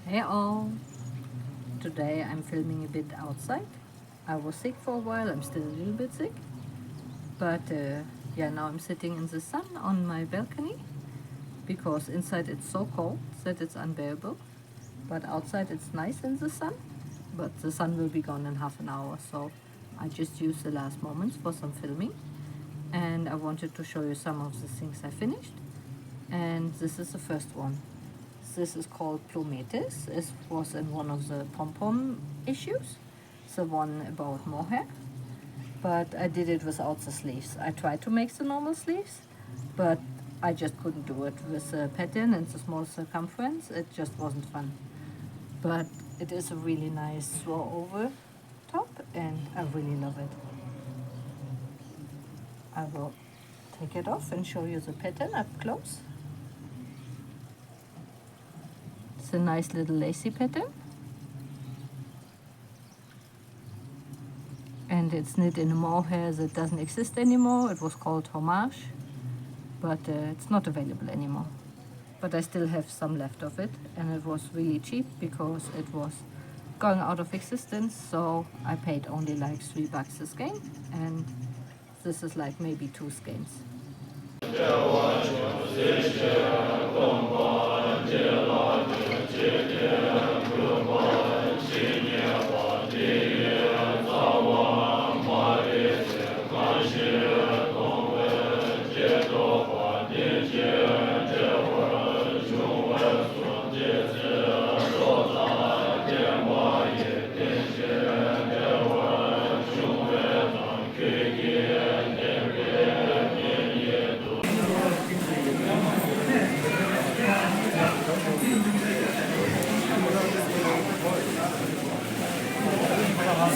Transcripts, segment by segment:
Hey all! Today I'm filming a bit outside. I was sick for a while, I'm still a little bit sick. But yeah, now I'm sitting in the sun on my balcony because inside it's so cold that it's unbearable. But outside it's nice in the sun, but the sun will be gone in half an hour, so I just used the last moments for some filming. And I wanted to show you some of the things I finished. And this is the first one. This is called Plumetis. It was in one of the pom-pom issues, the one about mohair. But I did it without the sleeves. I tried to make the normal sleeves, but I just couldn't do it with the pattern and the small circumference. It just wasn't fun. But it is a really nice throw over top and I really love it. I will take it off and show you the pattern up close. It's a nice little lacy pattern. And it's knit in a mohair that doesn't exist anymore. It was called Homage, but it's not available anymore. But I still have some left of it, and it was really cheap because it was going out of existence, so I paid only like $3 a skein, and this is like maybe 2 skeins.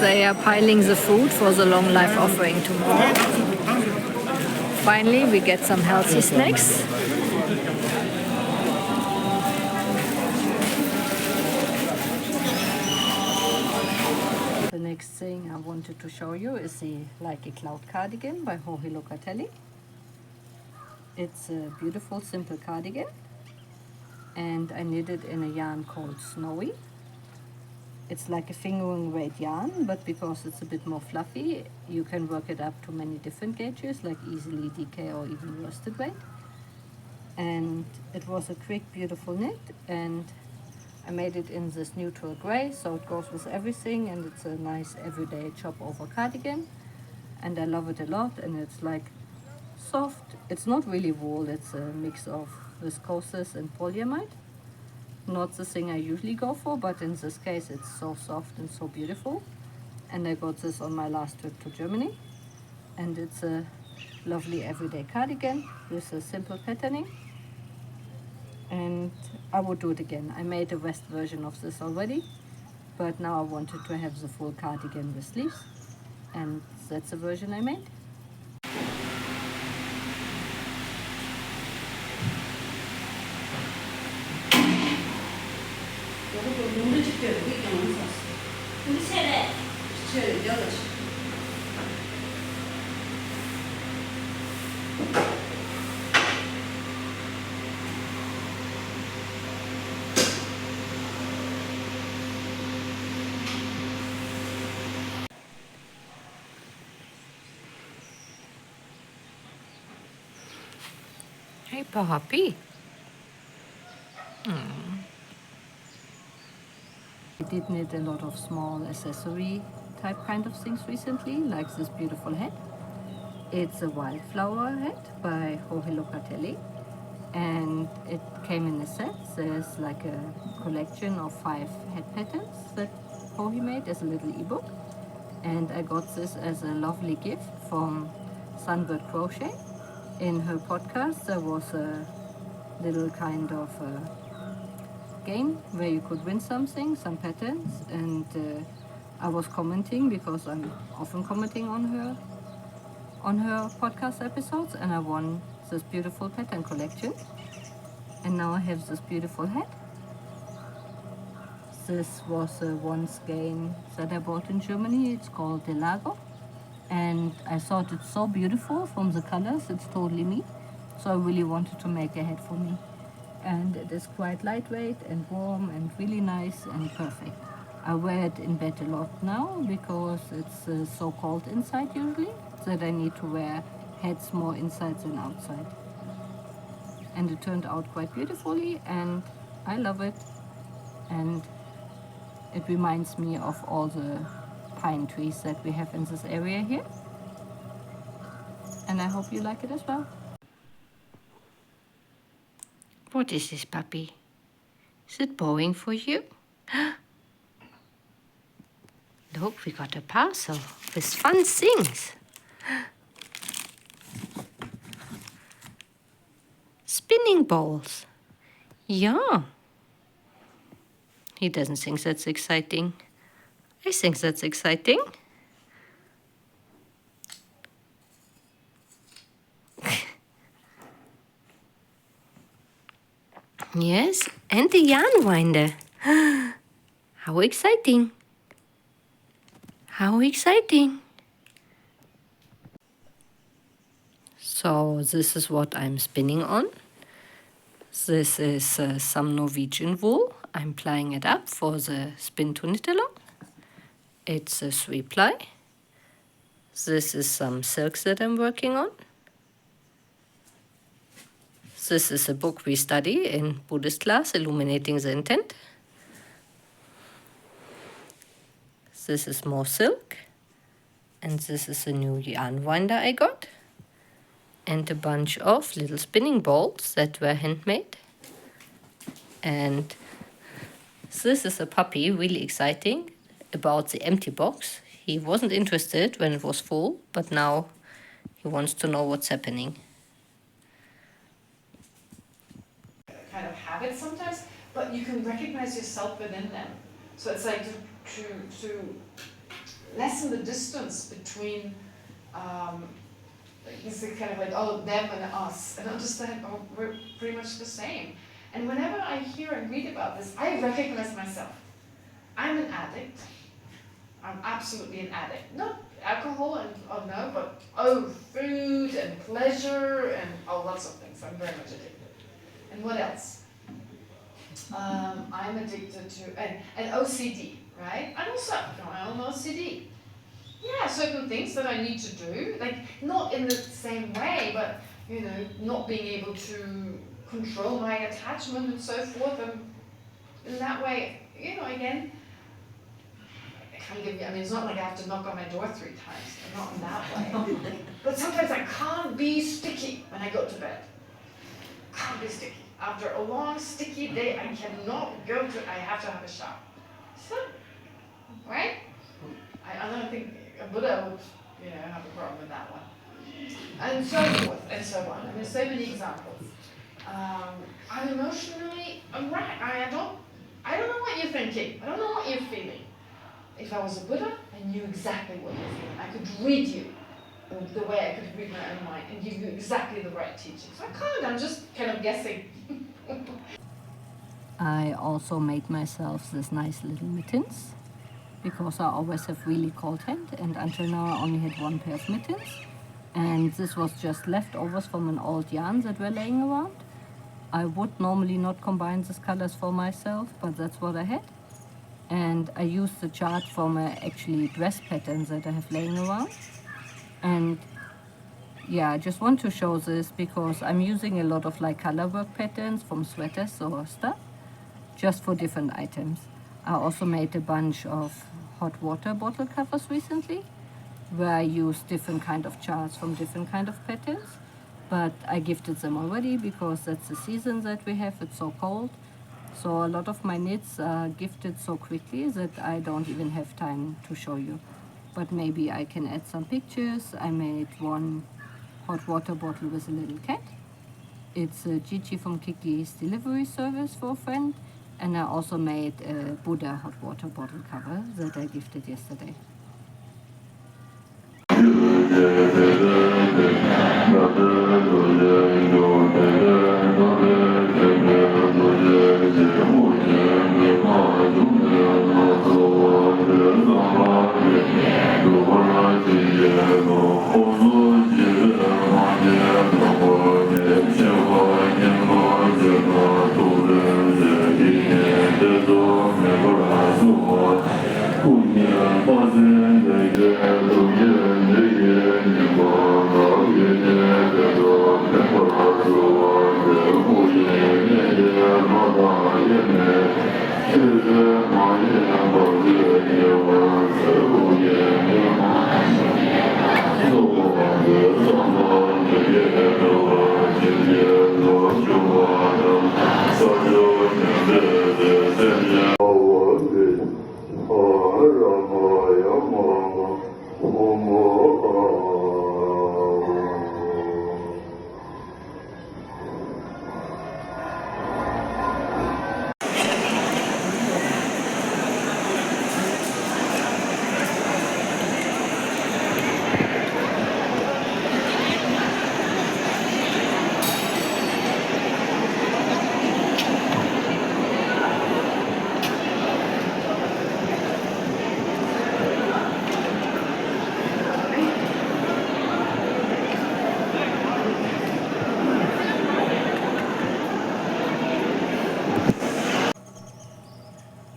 They are piling the food for the long life offering tomorrow. Finally, we get some healthy snacks. The next thing I wanted to show you is the Like a Cloud cardigan by Jorge Locatelli. It's a beautiful, simple cardigan, and I knit it in a yarn called Snowy. It's like a fingering weight yarn, but because it's a bit more fluffy, you can work it up to many different gauges, like easily DK or even worsted weight. And it was a quick, beautiful knit, and I made it in this neutral gray, so it goes with everything, and it's a nice everyday chop over cardigan. And I love it a lot, and it's like soft. It's not really wool, it's a mix of viscose and polyamide. Not the thing I usually go for, but in this case it's so soft and so beautiful. And I got this on my last trip to Germany, and it's a lovely everyday cardigan with a simple patterning, and I would do it again. I made a vest version of this already, but now I wanted to have the full cardigan with sleeves, and that's the version I made. Hey, Papi. I did knit a lot of small accessory type kind of things recently, like this beautiful hat. It's a wildflower hat by Jorge Locatelli, and it came in a set. There's like a collection of 5 hat patterns that Jorge made as a little ebook, and I got this as a lovely gift from Sunbird Crochet. In her podcast there was a little kind of game where you could win something, some patterns, and I was commenting because I'm often commenting on her podcast episodes, and I won this beautiful pattern collection, and now I have this beautiful hat. This was one skein that I bought in Germany. It's called Delago, and I thought it's so beautiful from the colors. It's totally me, so I really wanted to make a hat for me. and it is quite lightweight and warm and really nice and perfect. I wear it in bed a lot now because it's so cold inside usually that I need to wear hats more inside than outside. And it turned out quite beautifully and I love it, and it reminds me of all the pine trees that we have in this area here, and I hope you like it as well. What is this, puppy? Is it bowing for you? Look, we got a parcel with fun things. Spinning balls. Yeah. He doesn't think that's exciting. I think that's exciting. Yes, and the yarn winder. How exciting. How exciting. So this is what I'm spinning on. This is some Norwegian wool. I'm plying it up for the spin to knit along. It's a 3-ply. This is some silks that I'm working on. This is a book we study in Buddhist class, Illuminating the Intent. This is more silk. And this is a new yarn winder I got. And a bunch of little spinning balls that were handmade. And this is a puppy, really exciting, about the empty box. He wasn't interested when it was full, but now he wants to know what's happening. Kind of habits sometimes, but you can recognize yourself within them. So it's like to lessen the distance between it's kind of like, oh, them and us, and understand, oh, we're pretty much the same. And whenever I hear and read about this, I recognize myself. I'm an addict. I'm absolutely an addict. Not alcohol and oh no, but food and pleasure and lots of things. I'm very much addicted. And what else? I'm addicted to and OCD, right? I'm also my own OCD. Yeah, certain things that I need to do, like not in the same way, but you know, not being able to control my attachment and so forth, and in that way, you know, again, I can't give you. I mean, it's not like I have to knock on my door 3 times, not in that way. But sometimes I can't be sticky when I go to bed. Can't be sticky. After a long sticky day, I cannot go to. I have to have a shower. So, right? I don't think a Buddha would, you know, have a problem with that one. And so forth and so on. And there's so many examples. I'm emotionally, I don't know what you're thinking. I don't know what you're feeling. If I was a Buddha, I knew exactly what you're feeling. I could read you the way I could read my own mind and give you exactly the right teaching. So I can't, I'm just kind of guessing. I also made myself this nice little mittens because I always have really cold hand, and until now I only had 1 pair of mittens, and this was just leftovers from an old yarn that were laying around. I would normally not combine these colors for myself, but that's what I had, and I used the chart from a actually dress pattern that I have laying around. And yeah, I just want to show this because I'm using a lot of like color work patterns from sweaters or stuff just for different items. I also made a bunch of hot water bottle covers recently where I used different kind of charts from different kind of patterns, but I gifted them already because that's the season that we have. It's so cold, so a lot of my knits are gifted so quickly that I don't even have time to show you, but maybe I can add some pictures. I made one hot water bottle with a little cat. It's Gigi from Kiki's delivery service for a friend, and I also made a Buddha hot water bottle cover that I gifted yesterday.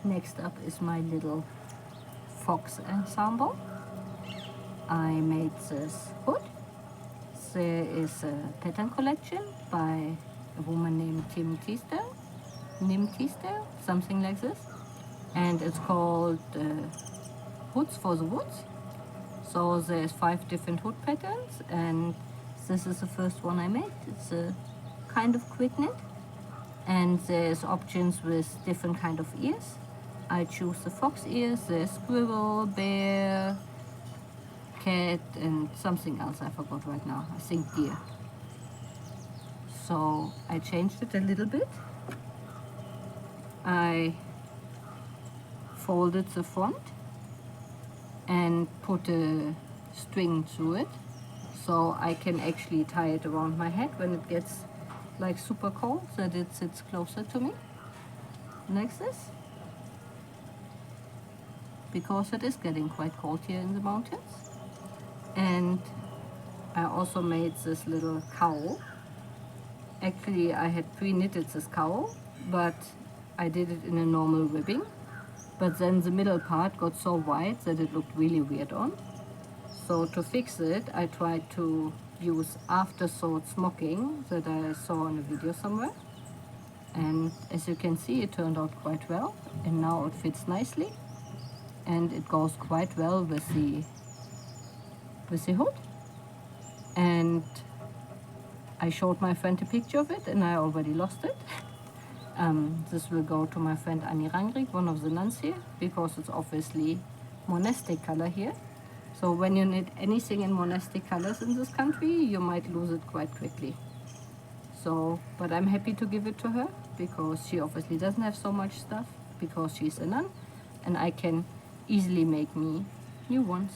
Next up is my little fox ensemble. I made this hood. There is a pattern collection by a woman named Nim Teasdale, something like this. And it's called Hoods for the Woods. So there's 5 different hood patterns, and this is the first one I made. It's a kind of quick knit, and there's options with different kind of ears. I choose the fox ears. There's squirrel, bear, cat, and something else I forgot right now. I think deer. So I changed it a little bit. I folded the front and put a string through it, so I can actually tie it around my head when it gets like super cold, so that it sits closer to me, like this, because it is getting quite cold here in the mountains. And I also made this little cowl. Actually, I had pre-knitted this cowl, but I did it in a normal ribbing. But then the middle part got so wide that it looked really weird on. So to fix it, I tried to use after-sewed smocking that I saw in a video somewhere. And as you can see, it turned out quite well. And now it fits nicely. And it goes quite well with the hood. And I showed my friend a picture of it, and I already lost it. This will go to my friend Annie Rangrig, one of the nuns here, because it's obviously monastic color here. So when you knit anything in monastic colors in this country, you might lose it quite quickly. So, but I'm happy to give it to her, because she obviously doesn't have so much stuff, because she's a nun, and I can easily make me new ones.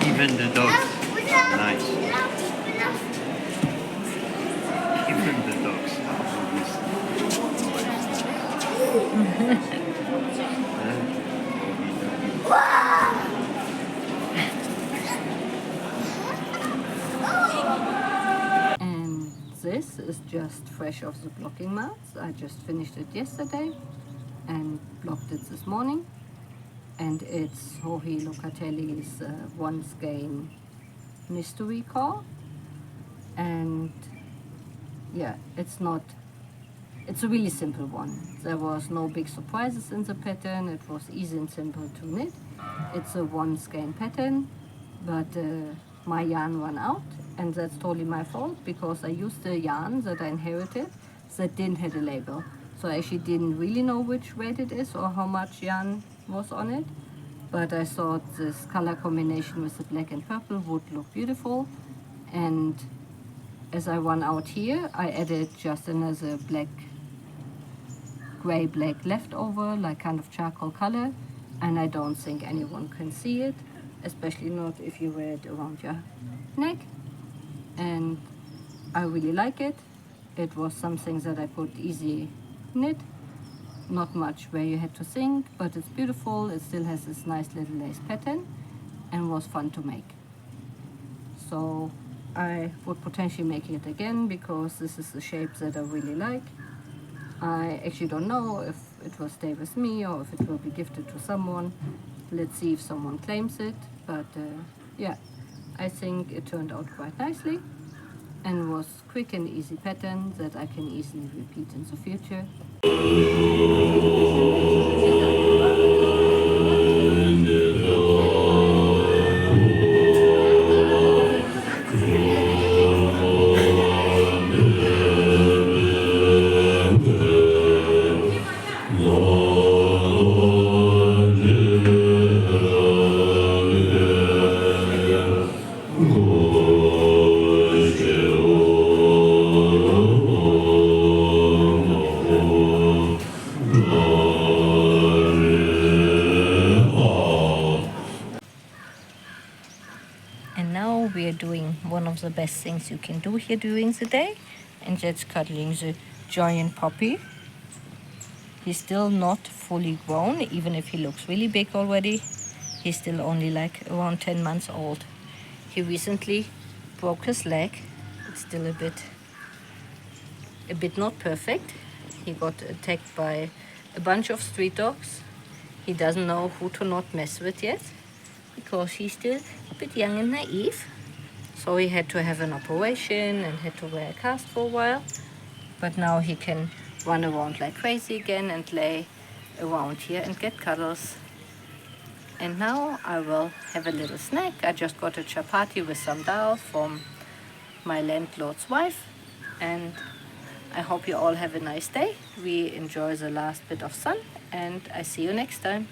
Even the dogs. Nice. Even the dogs. And this is just fresh off the blocking mats. I just finished it yesterday and blocked it this morning. and it's Jorge Locatelli's Once Again mystery car. And yeah, it's a really simple one. There was no big surprises in the pattern. It was easy and simple to knit. It's a one skein pattern, but my yarn ran out, and that's totally my fault because I used the yarn that I inherited that didn't have a label. So I actually didn't really know which weight it is or how much yarn was on it. But I thought this color combination with the black and purple would look beautiful. And as I run out here, I added just another gray-black leftover, like kind of charcoal color. And I don't think anyone can see it, especially not if you wear it around your neck. And I really like it. It was something that I could easily knit. Not much where you had to think, but it's beautiful. It still has this nice little lace pattern and was fun to make. So I would potentially make it again because this is the shape that I really like. I actually don't know if it will stay with me or if it will be gifted to someone. Let's see if someone claims it. But yeah, I think it turned out quite nicely and was quick and easy pattern that I can easily repeat in the future. And now we are doing one of the best things you can do here during the day, and that's cuddling the giant puppy. He's still not fully grown, even if he looks really big already. He's still only like around 10 months old. He recently broke his leg. It's still a bit not perfect. He got attacked by a bunch of street dogs. He doesn't know who to not mess with yet, because he's still a bit young and naive. So he had to have an operation and had to wear a cast for a while. But now he can run around like crazy again and lay around here and get cuddles. And now I will have a little snack. I just got a chapati with some dal from my landlord's wife. And I hope you all have a nice day. We enjoy the last bit of sun, and I see you next time.